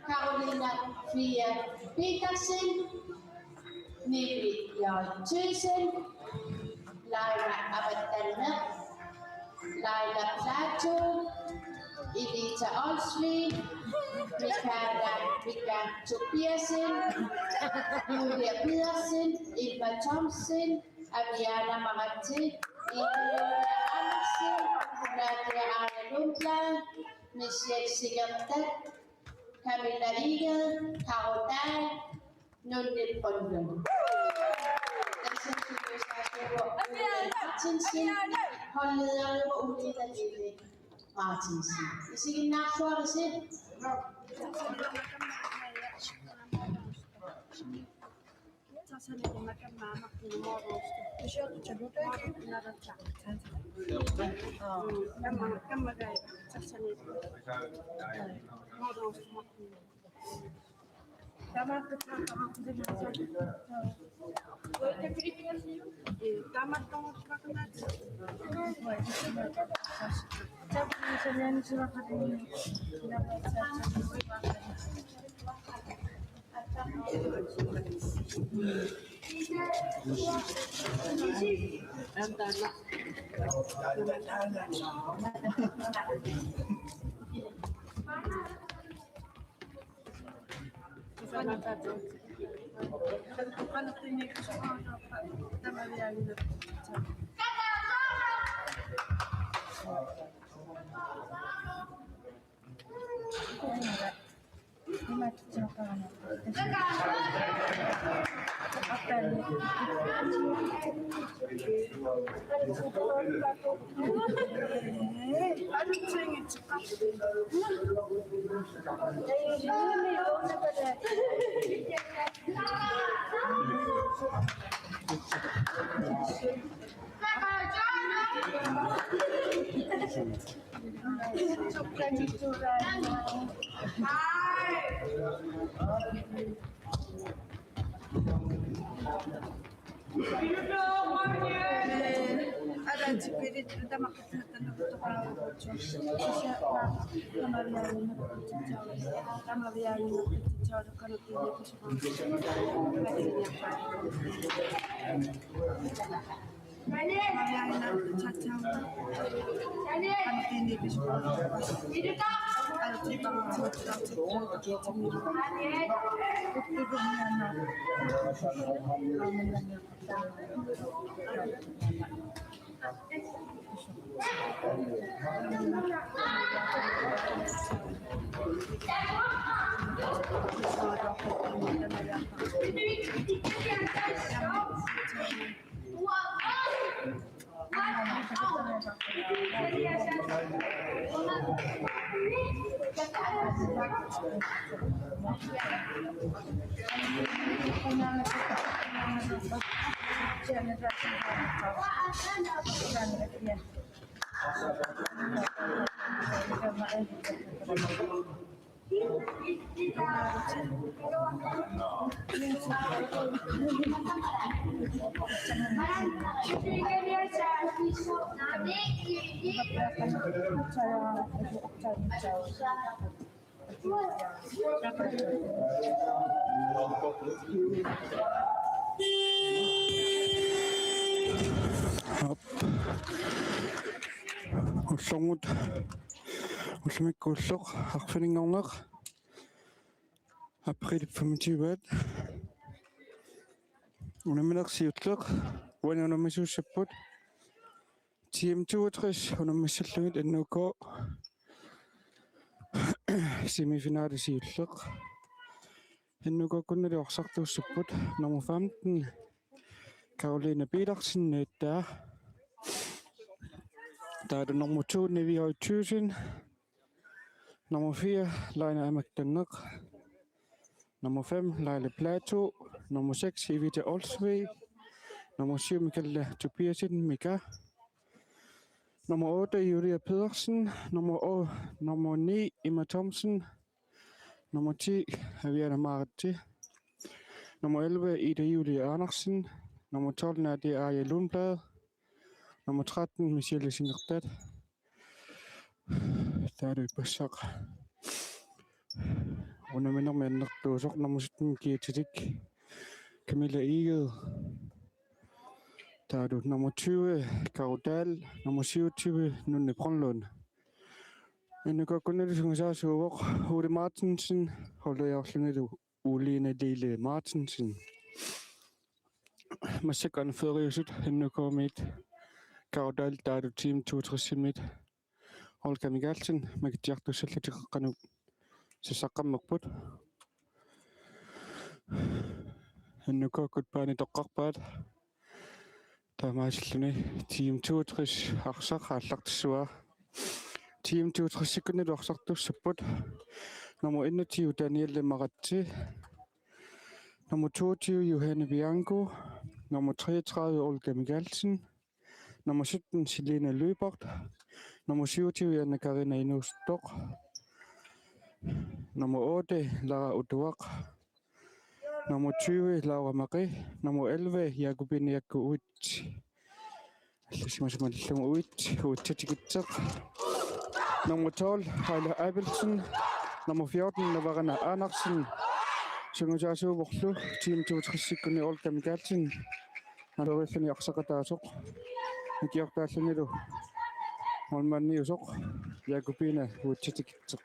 Carolina Fia Petersen, Nivi Jøjtøsen, Laila Abatalmer, Laila Plato, Evita Olsvig, Mika Tobiasen, Julia Pedersen, Ilva Thomsen, Aviana Marate, Ida Andersen, Nadia Arne Lundblad, Michelle Sigertad, Camilla Igel, Karo Dahl, Nunde Brøndlund. Martinsen, holdlederne var Ulrika Lille Martinsen. Hvis ikke en for det selv. Ullungut ulmikkuulloq arfininngorneq april 25 unaminersiutleq uanunamisuussaput team 62 unamissallugut annuko semifinaalisiulleq annuko kunnali orsartuussaput nummer 15 Caroline Petersen nettaa der er det nummer 2 Nevi Højthusen, nummer 4 Leina Amakdanek, nummer 5 Leila Plato, nummer 6 Evita Olsvig, nummer 7 Michaela Tobiasen Mika, nummer 8 Julia Pedersen, nummer 9 Emma Thomsen, nummer 10 Aviana Marti, nummer 11 Ida Julie Andersen, nummer 12 Nadia Arja Lundblad, nummer 13 Michelle Singertad. Der er det besøg. Under mindre mænd, der er så nummer 17 Gietetik, Camilla Eged. Der er det nummer 20 Karodal, nummer 27 Nunne Brønlund. Men det går kun lidt, som jeg så over Hode Martensen, holder jeg også lidt Ulene Lille Martensen. Man ser gerne føderiuset, hende går med Karodal, der er det team 62 mit. Olga Migalsen, man kan du selv lidt kan så sakker mig på. Hende går godt bare i dog der er meget slende. Team 62 har så lagt så. Team 62 sekunder du har sagt du så på. Nummer 21 Danielle Maratti. Nummer 22 Johanne Bianco. Nummer 33 Olga Migalsen. Nummer 17 Selena Løbert. Nummer 27 Anna Karina Inostok. Nummer 8 Lara Odoak. Nummer 20 Laura Marie. Nummer 11 Jakobine Jakowicz. Nummer 12 Heile Abelsen. Nummer 14 Navarana Andersen. Sungusasu Vorlu. Team 62 sekunder Olga Migalsen. Han er rigtig også jeg giver dig sådan lidt. Hold man ned så. Jakobine Jakowicz.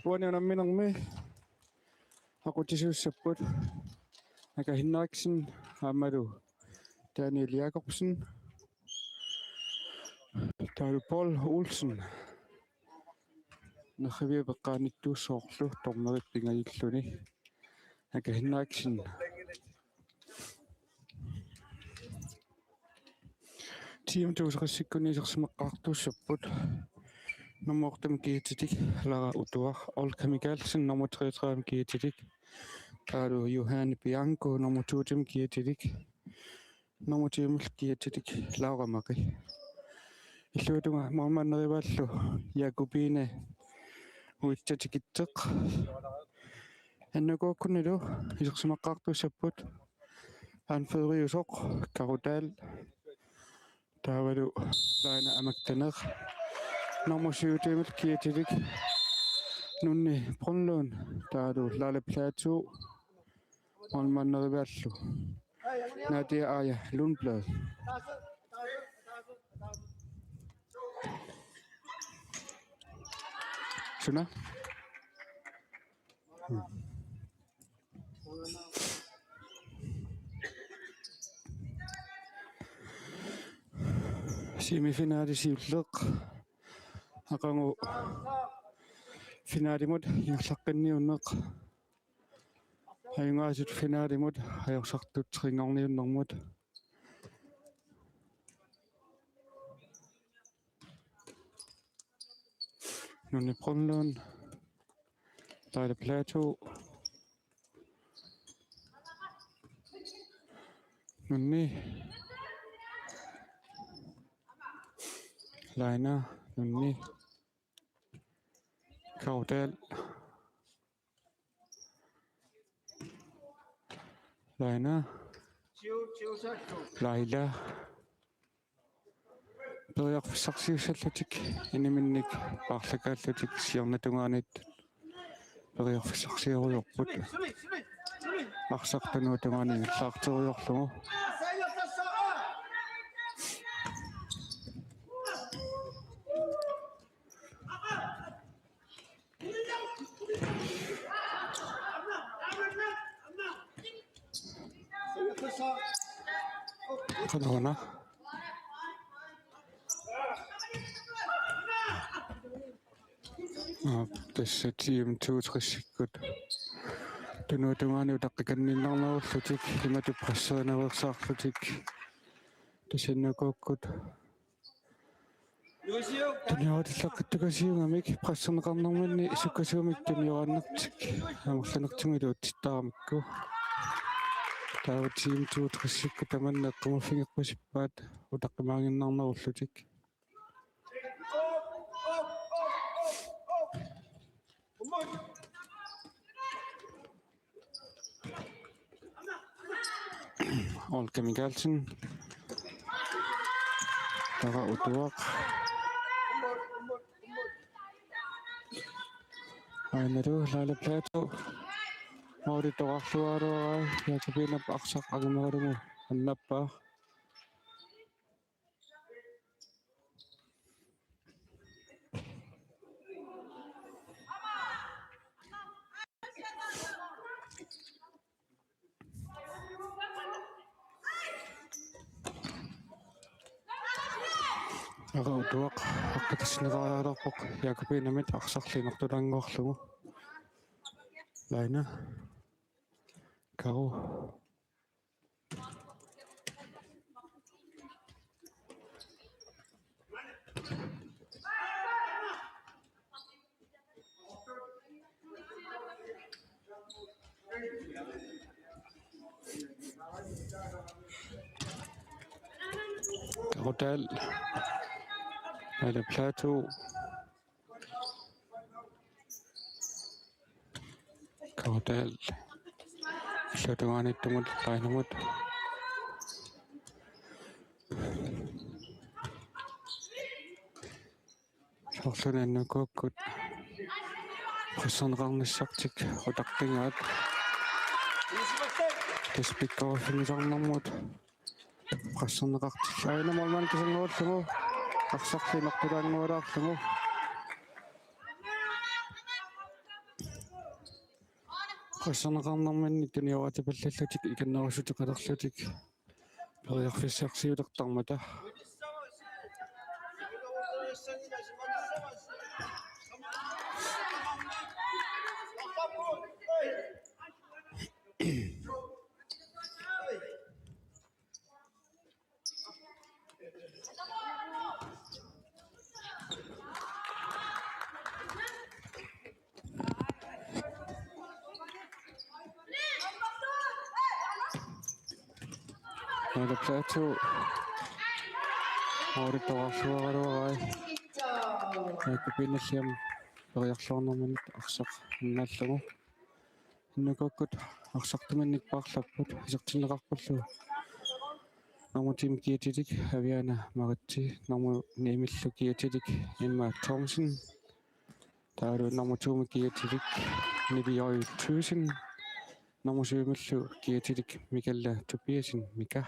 Hvordan er det med? Har du tisset support? Jeg kan Henriksen, Amadou, Daniel Jacobsen. Der er Paul Olsen. Når vi er begrænset, du så dommer et binger i klønne. Jeg kan Henriksen. Team 62 sekunder, som er support. Nummer 8 Gietetik, Lara Odoak, Olga Migalsen, nummer 33 Gietetik. Der er du Johanne Bianco, nummer 22 Gietetik. Nummer 20 Gietetik, Laura Marie. I slutningen af måneden er det Jakobine Jakowicz. Han går kun i dag. I skal smage godt support. Han fører jo så Karodal. Der var du Leina Amakdanek. Nummer 7 Gietetik. Nunne Brønlund. Der er du Laila Plato. Og man noget værd. Nadia Arja Lundblad. Sådan. Semifinaali siulleq aqangu finaalimut ingerlaqqinniunneq ayungaasut finaalimut ajorsartut ringorniunnermut nunni Brunlund Lejle Plateau nunni Leina nunni Kaudal Leina Leila Periarfissarsiussallatik iniminnik paarlakaallutik siornatungaanit periarfissarsiorujorput arsartunuutungaani illaarteriorlugu Kanona tässä team 2-trissikkut tunuutungaani utaqqikanninnarnerullutik imatu presserineruersaarlutik tasinnukuukkut tuniorutillaqqittukasiungamik presserneqarnermanni isukkasuumik tuniorannartik amorlanertungilu uttitaaramikku taavu team 2-trissikkut tamanneqqumuffingerpasippaat utaqqimaanginnarnerullutik Olga Mikkelsen Tara Utuaq Ainadu Lejle Plateau Auditoqarluaruarai Jakobinap arsaq agimerumu annappaa Utuaq aqqitassineraalarpoq Jakobinamit arsarliinertulanngorlugu Leina Karo Kaudal Lejle Plateau Kaudal illutungaanittumut lainamut sorlunannukuukkut presserneqarnissartik utaqtingaat taspikkorfingisarnermut presserneqartil ainamorman kisanguullugu arsarliinertulaanguulaarlugu presserneqarnermanni tunioratipallallatik ikannerusutiqalerlutik periarfissarsiulertarmata Lejle Plateau Auditoqarluaruarai Jakobinalliam periarluarnermanit arsaq annaallugu innukuukkut arsartumannik paarlapput isertineqarpullu Normu team kiatitik Aviana Maritsi Normu Niemillu kiatitik Emma Thomsen Taaru Normu tuumi kiatitik Nivioi Thyssen Normu syymillu kiatitik Mikalla Tobiasen Mika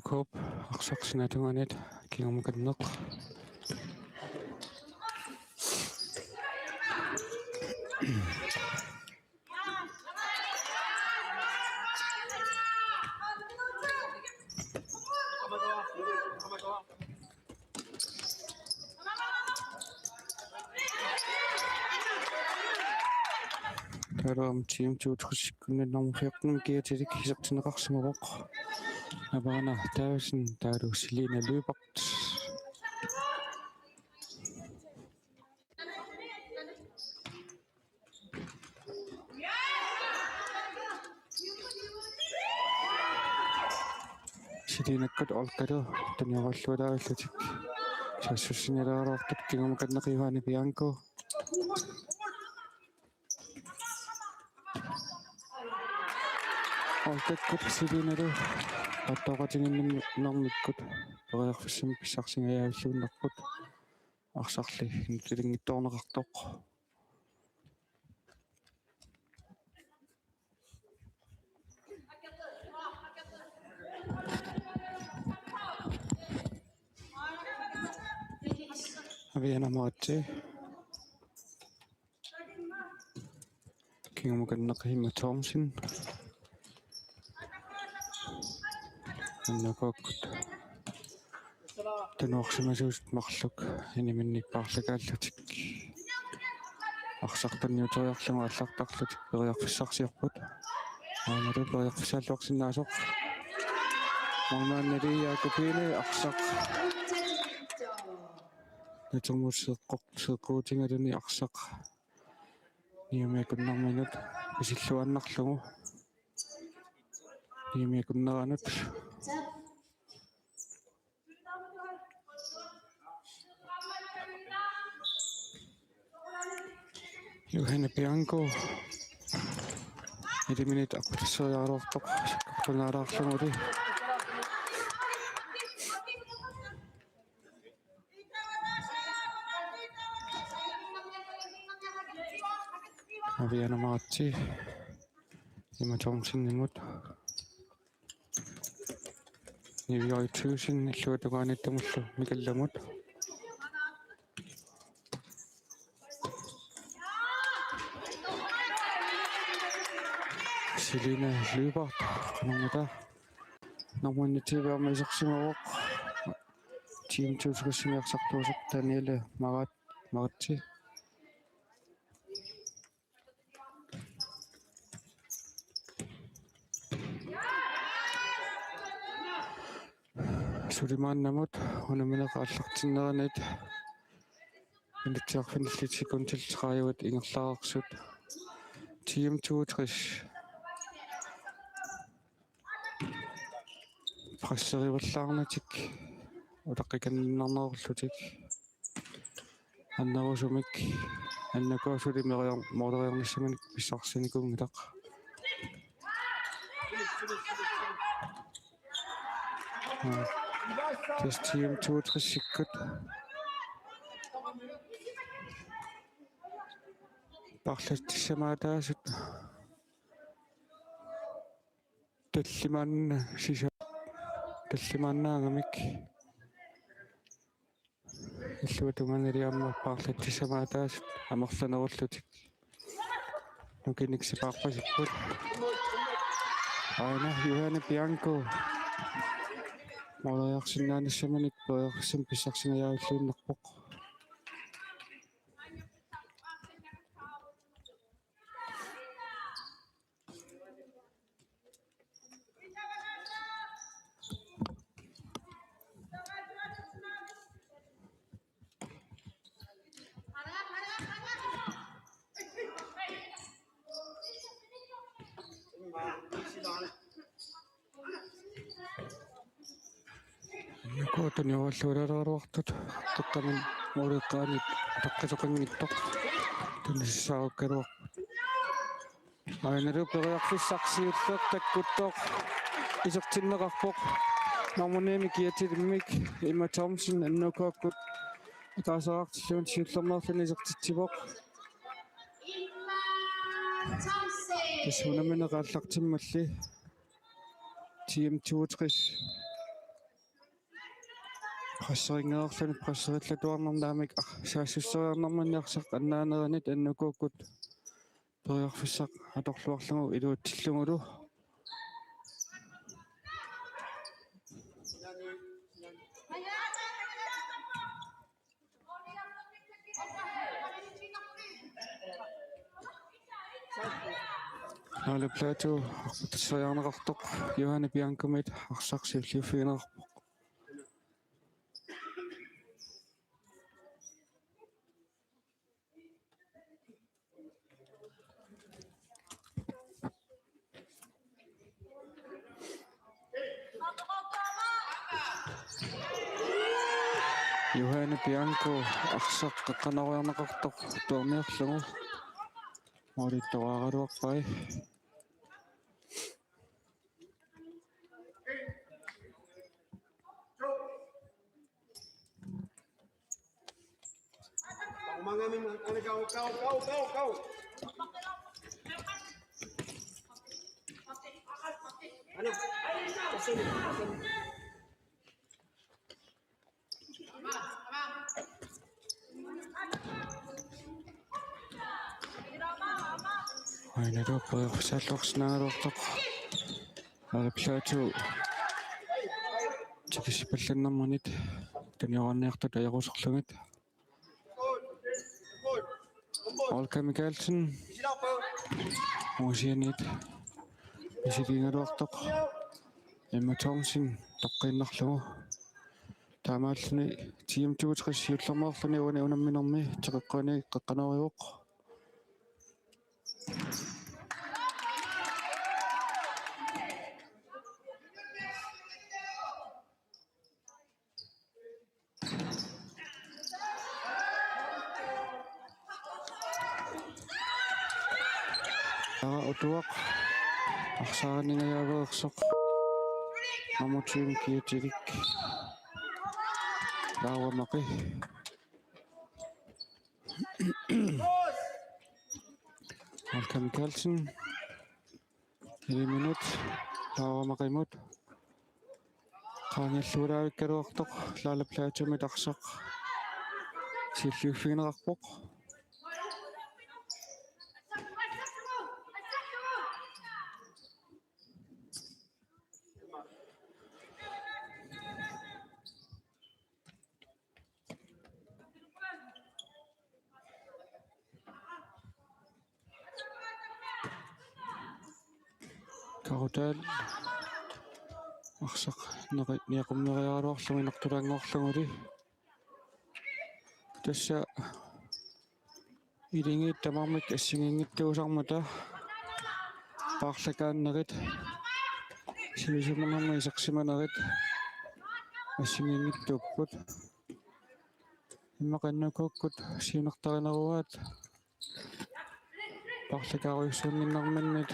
Nukop aqsaqsinatunganit kingamukanneq Taram team tuutqissikkunni normfiaqnum kiatilik hisaqtineqarsimaroq Nabana taasin taaru Selina Løbert Selinakkut olqalu taniorallualaallatik sassussinalaarortut kingamukanneqiuaani Bianco olqakkut Selinalu аттоqatiginnermikkut periarfissam pissarsingajaavillunnerput arsarli nutilinngittoorneqartoq avianamaatsi kingamukanneqihimma Thomsen annakokkut tanuarsimasuust marluk iniminniippaarlakaallutik arsartanniutoriarlugu аллартарлутик periarfissarsiorput аамалу periarfissaalluarsinnaasoq марнаанналиаакупиили арсақ натумуссеққортсеққуутингалуни арсақ ниумиакуннарминут писиллуаннарлугу ниумиакуннеранут Johanna Bianco eliminate аппассориаруартоқ саккартунаалаарлугули avianamaatsi Emma Thomsen nimut Nivioi Tuusin illuatugaanittamullu mikallamut Selina Løbert qanarmuta narmunnitiivaamaisersimaroq team tuusugassimiarsartuusuq Daniele Maratti Sulimaannamut unaminaqa Initiarfinillitikuntiltraajut ingerlaaqarsut team 62 Prasserivallaarnatik utaqqikannarnerullutik annerusumik annakuasuli moderiornissamik pissarsinikungilaq Das team 62 sikkut parlattissamaataasut таллимааннаагамик иллуатунгангалиамма парлаттissamaataasut амерланеруллутик нукиниксипаарпасиппут аана Johanna Bianco молоярсиннаанissamaник периарфиссам писсарсинаjaavillууннерпоқ Kootuniualluulaaruartuut taqqamin muuliqqaanit taqqisuqinngittoq tunissaaukkaluaq ainalu periarfissarsiulleq takkuttoq isertinneqarpoq narmuniimi kiatilimik Emma Thomsen annukuakkut ikaasaraartilluun siullernerluni isertitsipoq Tassunamineqaallartimmalli team 62 Presseringeerluni presserillutuarnarnaamik saassuriarnarmanniarsaq annaaneranit annukuukkut toriarfissaq atorluarlugu iluutillungulu Laale Plateau arputaseriarneqartoq Johanne Biankomit arsaqsivliuffiginerarpoq Johanne Bianco arsaqqqanariarneqartoq tuarniarlugu Morittoraruarpai Ainaru poersalluarsinaaruartoq Laale Plateau tikisipallannermanit tanioraniartut ajarusorlugit Olga Mikkelsen Musianit isilingaluartoq Emma Thomsen toqqinnarlugu taamaalluni team 62 yullermaarluni uani unamminermi teqeqqani qeqqanoriuq Utuaq арсаанингаяаверсоқ намутиум киутилик лаавамақи Olga Mikkelsen 1 minut лаавамақимут qaangialluulaavиккалуартоқ Laale Plateau-мит арсақ силлиуффигинерарпоқ Karutal арсақ неқуммериаруарлуги нартулаангоорлугули тасса илингит тамармик ассигингиттуусармата паарлакааннерит сивисуманерми исерсиманерит ассигингиттууппут иммақаннукууккут сиунертаринеруаат паарлакааруйссууннарманнит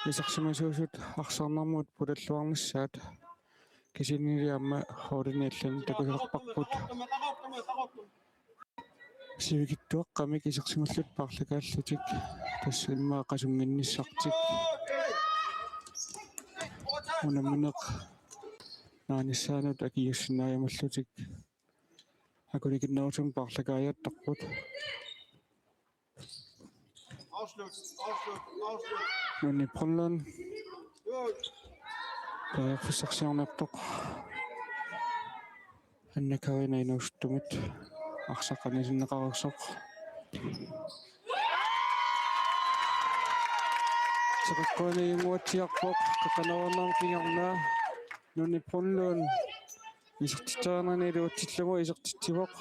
исерсимасуусут арсаарнармут пулаллуарниссаат кисинилиамма хоолиниаллани такусерпарпут сивигиттуаққамик исерсималлут паарлакааллутик тасса иммаа қасунгинниссартик унамминеқ нааниссаанут акиуссинааямаллутик акуликиннаутум паарлакааяттарпут Nunni Brunlund Fissarsiarnertoq Annakaina inuustumit arsaqanisinneqarersoq Seqaqquniinguatiarpoq qaqanaruarnaarpingarnaa Nunni Brunlund isertitsaarnani luuttillugu isertittivoq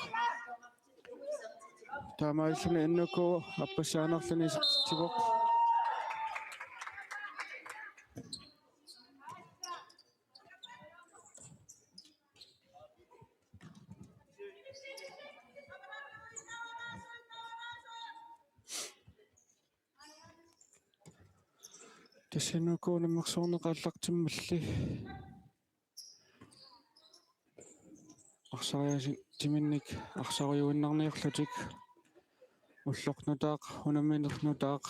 taamaalluni annuku appassaanerluni isertittivoq тассанукуунаммерсуурнеқаллартиммалли арсариаси тиминник арсариуиннарниерлутик уллорнутаақ унамминернутаақ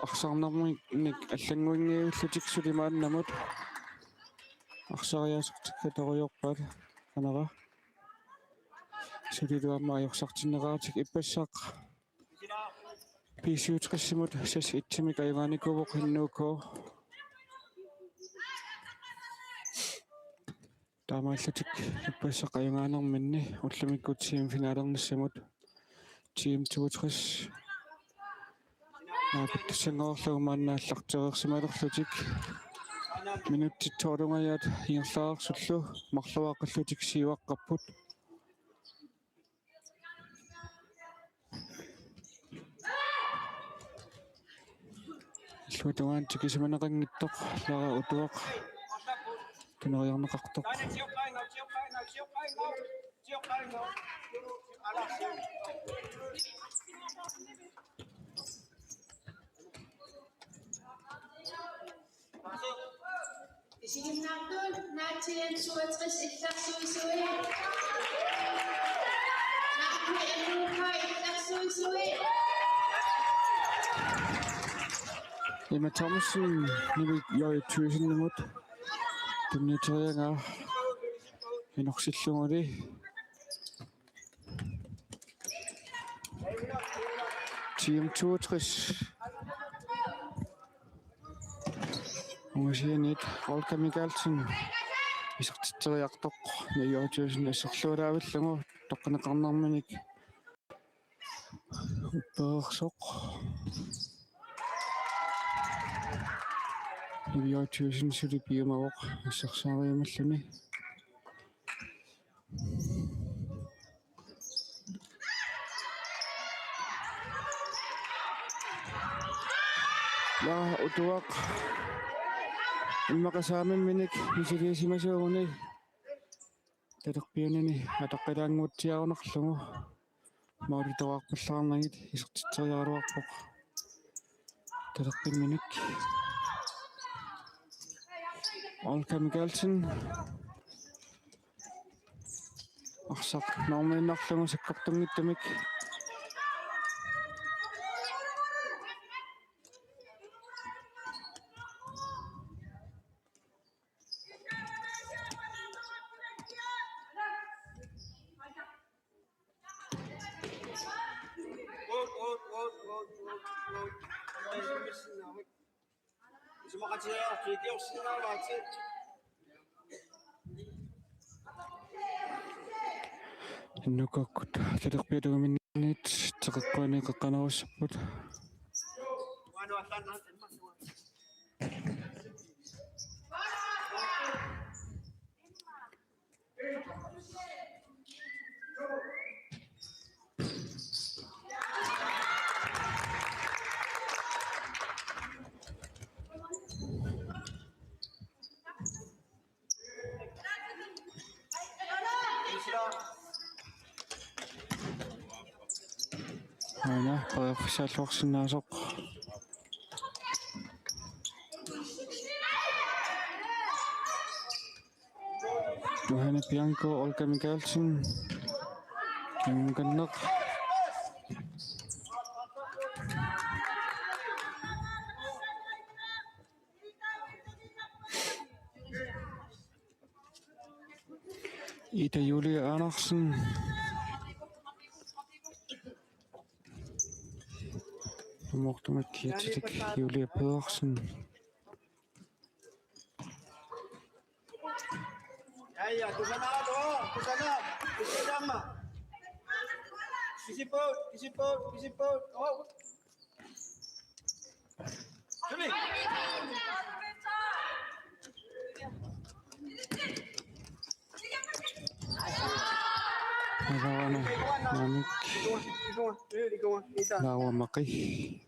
арсаарнармик аллангуингиуллутик сулимааннамут арсариасертиккаториорпал канара сулилуаммаajorсартиннераатик иппассаақ писиутеқиссимут сас итсимик аюгааникувоқ хиннууккоо таамааллатик иппассақ аюгаанерминни уллумиккут симфинаалерниссамут тим 62 наапиттассангоорлугу мааннааллартерерсималерлутик минуттитторунгаят иерлаарсуллу марлуааққаллутик сиваққарпут луатуаан тикисиманеқангиттоқ лара утуақ кинериарнеқартоқ Isiginnaartuun naatien 67 illarsuisui. Naatni ennuukai illarsuisui. Emma Thomasen nimi joi tusinnemut tunnitorianga enorsillunguli Team 62 Museet Olga Michaelsen isartitteriartoq nayuatuusin asserluulaavillungu toqqaneqarnerminik uppeersoq nayuatuusin sulipiumavoq assersaariumalluni la utuaq иммакасаамимминик мисилиисимасуугуни талерпиунини атаққилаангуутсиарунерлугу маулитораарпаллаарнагит исертитсериаруарпоқ талерпимминик Olga Michaelsen арсақ норминнарлугу саккортунгиттамик иннукаккут талерпиатугуминнит теқэққуани қеққанаруссаппут ана паерсааллуарсинаасоқ Johanna Bianco Olga Michaelsen кингэннеқ Ida Julie Andersen Morten Kietik Julie Pedersen Ja, du sana ma. Isipot. Oh. Juli. Lawa Maki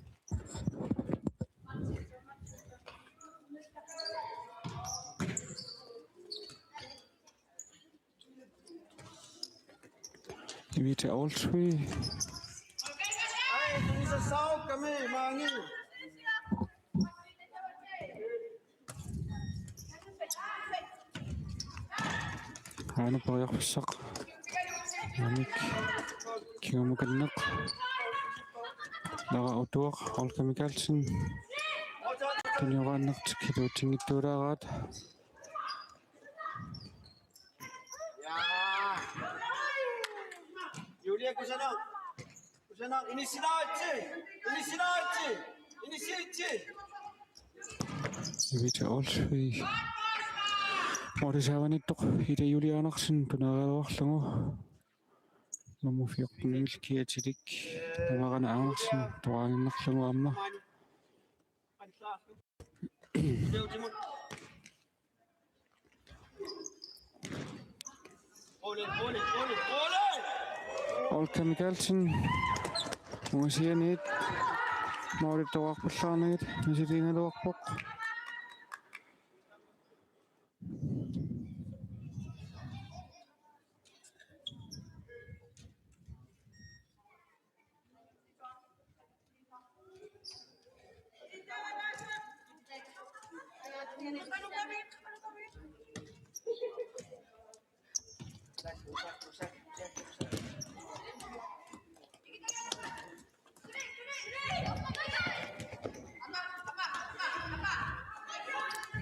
Evita Olsby Hey, du så saug, kom med, mange. Ана паярпассақ намик киумуканнеқ лара утуақ Olga Michaelsen кинерааннертик хилуутингиттуулаараат Ja. Julia Kusana, initiate. Evita Olsvig. Morisaavanittoq ida Julianarsin tunaagaluarlugu. Nummer 14 kiatilik. Tamarana Andersen tuaanginnarlugu amma. Olka Mikkelsen. Musianit. Morit tuaqpullarnagit misiliingaluarpoq.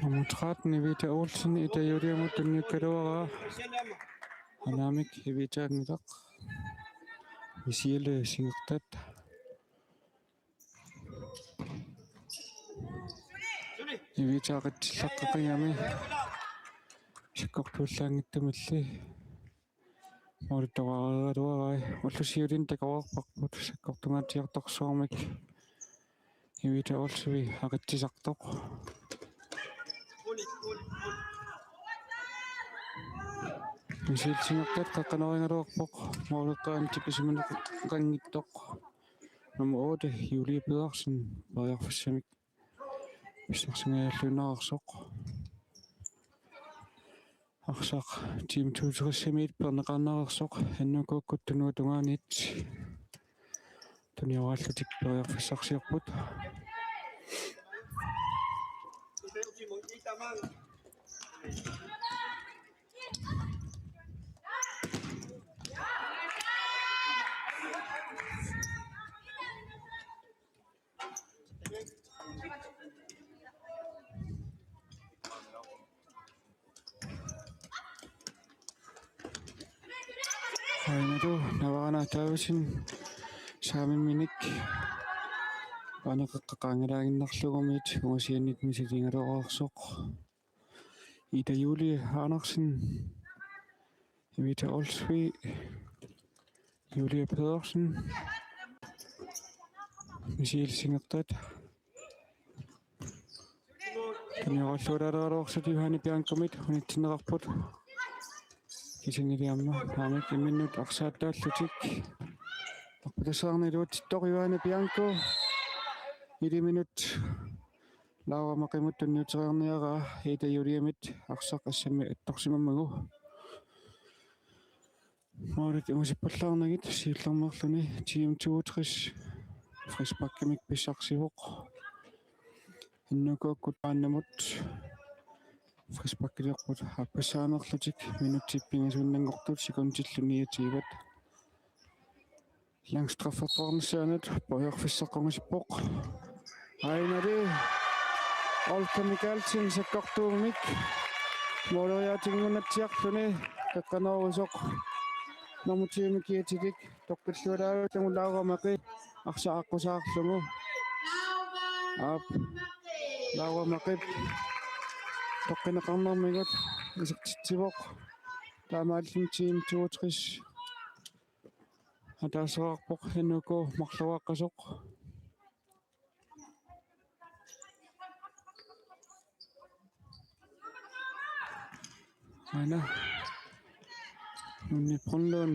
Nummer 13 Evita Olsen ida Juliamut tunnikkaluaraa. Anamik Evita ngilaq. Isiile singertat. Evita qatillaqqiqigami. Sikkortuullaangittamilli. Moritoqaagaluarai ullusiulin taqawarparput sakkortungaatiartorsuarmik. Evita Olsvig aqittisartoq. Misilsingertat qaqqanoringaluarpoq mooriqqaan tipisimaneq qangittoq. Nummer 8 Julie Pedersen pariarfissamik pissarsingaallunararsoq. Arsaq team 2-3 perneqarnarersoq annukuukkut tunuutungaanit tuniawaallutik pariarfissarsiarput. Ainatu navarana taavisin saamimminik aneqeqqaqaangilaaginnarlugumit umusiannit misiliingaluarsoq. Ida Julie Andersen, Evita Olsvig, Julie Pedersen, misilsingertat. Tunioralluulaalaruorsut Juhani Biankomit unitsinneqarput. Kisingiliamma aamik imminnut arsaattaallutik. Arputasaarniluutittoq Juhani Bianko. 1 minut laavamaqimut tunniuteriarniaraa Ida Juliamit arsaq assami attorsimammagu. Moorit imusippallaarnagit siullarmerluni team 2-3 frisbakkimik pissarsivoq. Annukuukkut aannamut frisbakkiliorput appassaanerlutik minuttippiнгasuunnангортут секундиллуниатигат. Langstraffertornissaanat poriorfissaqquнгисипpoq. Ainari Olka Mikkelsen sakkortuumik mooriaatigunnatsiarluni qaqqanoorusoq namutiimikiatilik toqqillualaavutangulaauramaqi arsaaqqusaarlugu aap lauramaqip toqqinaqarnarmigut isaqtitsivoq taamaallum team 2-3 атаасоарпоқ хинуку марлуааққасоқ ана нунни пронлон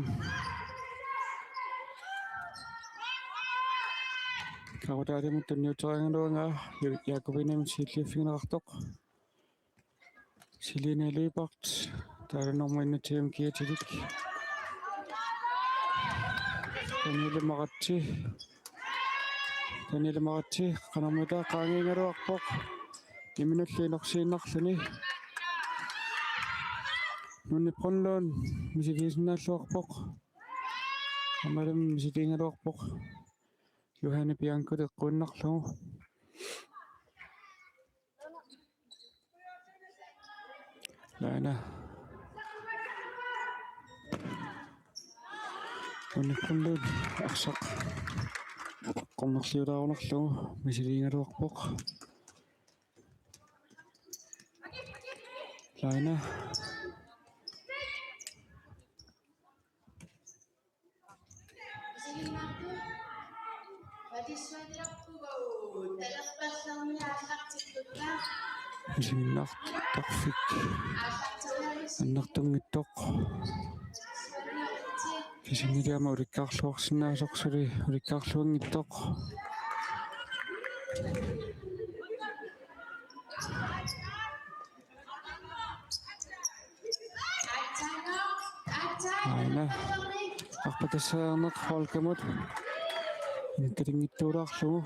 каутаадимут ньютерангуунга якубинам силлиффигнеқартоқ силиналипарт таранормуинна тим киатилик Daniel Maratti qanarmuta qaangiingaluarpoq iminulliinersiinarluni nunni pronloon misiliisinaalluarpoq amalum misiliingaluarpoq Juhani Bianko teqquunnarlugu laana Unipullut aqsaq qommerliulaarunerlugu misiliingaluarpoq Laina Isiginnaartu patissuanilaqpugu talappassarni ааллартиккутта isiginnaartarfik ааллартилаарис аннартунгитtoq суаниларти kisingiliama ulikkaarluarsinnaasuqsuli ulikkaarluangittoq Laina arpatassaanerneq holkamut nikkalingittuulaarlugu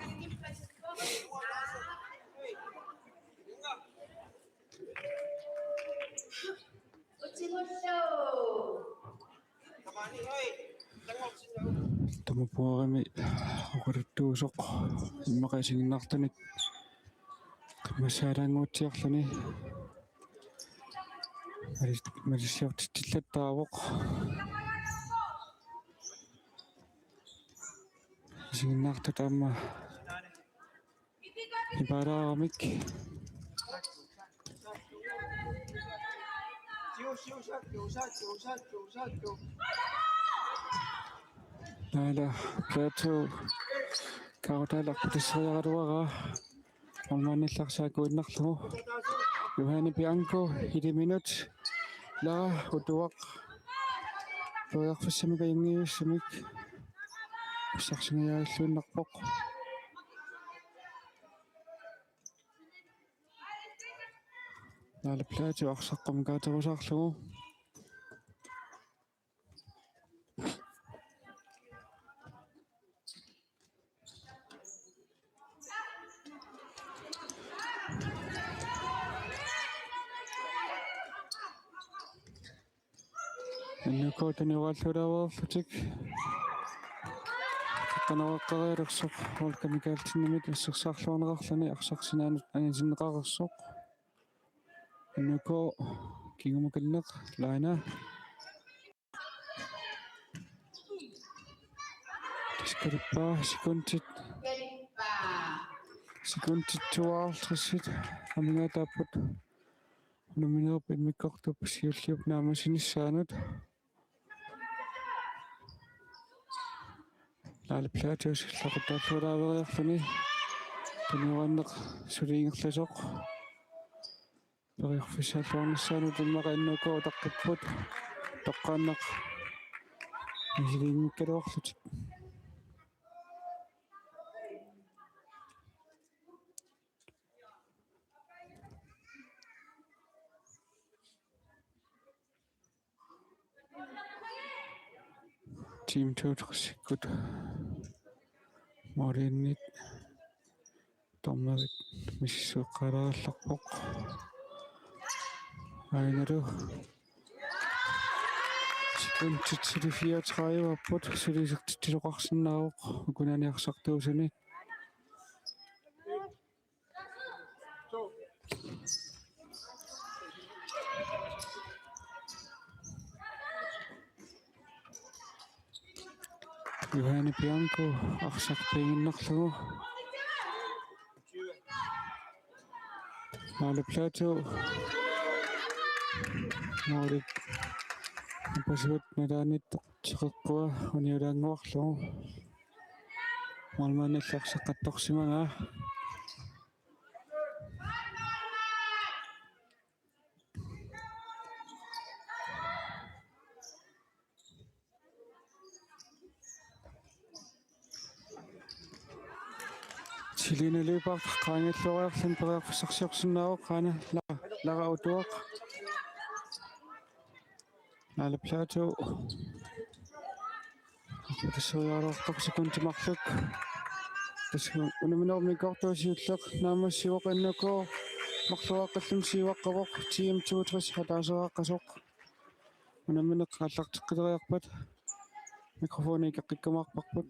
utsimullu tamapuarimi uqaluttuusoq immaqasiginnartanik qimmassaalaanguutiarluni malisiortillattaavoq isiginnaartu taamma ipaalaaramik Laila plateau kautaalaqpatisriaraluara olmaanillarsaakkuinnarlugu Johanni Bianco 1 minut la utuaq loiarfissamika ingiussamik sarsingajaallunnerpoq Laila plateau arsaqqum kaaterusarlugu Nukotani uallulaavaerlutik qanawaqqariilersoq olkamikaaltinimit assersaarluarnerarluni arsarsinaanuut angisinneqarersoq nuko kingumukanneq Laina tiskarippa sekuntit kalippa sekundituaartrissit amingaataappat numinerpit mikkortup siulliup naamasinissaanut Laila plateau sillaqutaalluulaaveriarluni taniuranneq suliingerlasoq periorfissaalluarnissaanut immaqa innuko taqqipпут toqqaanneq misiliingikkaluarlutik Team 2 sikkut Morinnit Tommerit missuqqalaarlarpoq Ainaru Sekuntit 34 apput sulisertittiloqarsinnaaruq ukunaniarsartuusuni Johanni Bianco arsarpiinginnerlugu Laila plateau Morit pasut nalaanit tiqeqqua uniulaanguarlugu malmaanillarsaqqattorsimanga Silina Leopard qaangalluariarlun periarfissarsiorsinnaaruq qaana lara utuaq Laila plateau tassuyaarortoq sekuntimarluk unuminermikkortuusiulleq naamassiuaq innuko marluaqqallun siivaqqavoq team 2 hataasuaqasoq unumineq allarteqqileriarpat mikrofoni ikeqqikkumaarparput